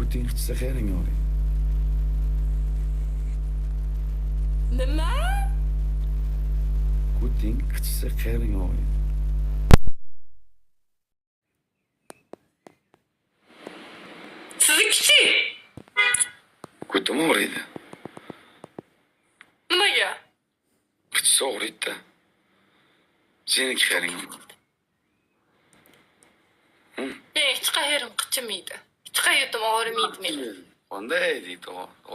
Kuting qitsa xayring oling. Nima? Kuting qitsa xayring oling. Sizniki-chi? Kutim og'riydi. Nimaga? Qitsa og'riydi-da. Seniki xayring. Hech qayerim qichimaydi. Hech qayerim og'rimaydi meni. Qanday deydi?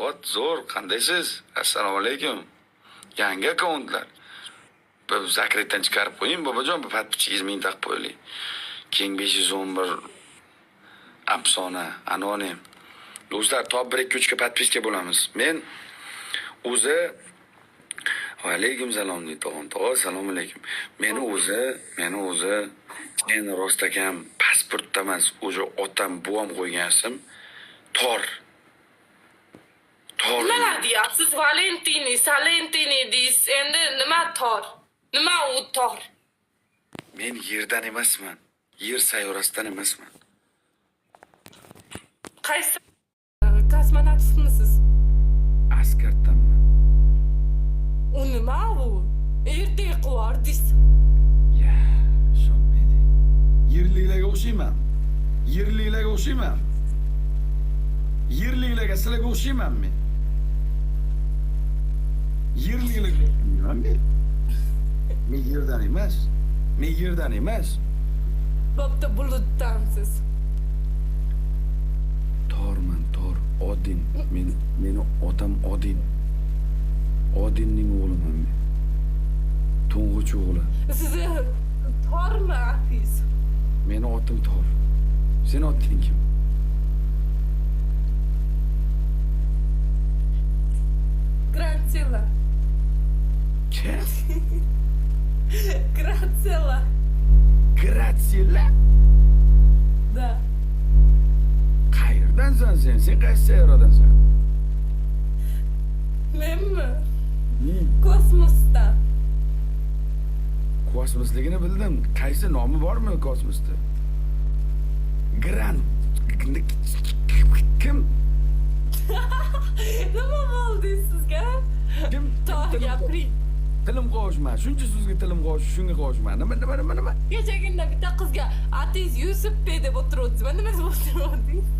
Ot zo'r, qandaysiz? Assalomu alaykum. Yangi akkauntlar. Bir zakretdan chiqarib qo'ying, bobojon, bir patpichingiz ming taqib qo'ying. Keng 511 afsona, anonim. Do'stlar, top 1-2-3 ga patpiska bo'lamiz. Men o'zi alaykum salom deydi tog'am. Tog'a, assalomu alaykum. Meni o'zi men rostakam pasportda emas, o'sha otam, buvam qo'ygan ism Tor. Nimalar deyapsiz? Valentini, Salentini deysiz. Endi nima tor? Nima u tor? Men yerdan emasman. Yer sayyorasidan emasman. Qaysi kosmonavtmisiz? Askardanman. U nima u? Ertaga quvardingiz. Ya, ishonmaydi. Yerliklarga o'xshayman. Yerliklarga sizlarga o'xshayman men. Yerliklarga o'xshayman men. Men yerdan emas. Bo'pti, bulutdansiz. Torman, Tor, Odin. Meni otam Odin. Odinning o'g'liman men. To'ng'ich o'g'li. Sizni tormi apiz? Meni otim Tor. Sen oting kim? Gratsela. Gratsela. Gratsiela? Da. Qayerdansan sen? Sen qaysi sayyoradansan? Menmi? Kosmosda. Kosmosligini bildim. Qaysi nomi bormi kosmosda? Grant. Kim? Nima bo'ldi sizga? Kim? Tor gapiring. Tilim qovushma. Shuncha so'zga tilim qovush, shunga qovushma. Nima? Kechagina bitta qizga ateist Yusuf deb o'tiribsiz. Nima deb o'tiribsiz?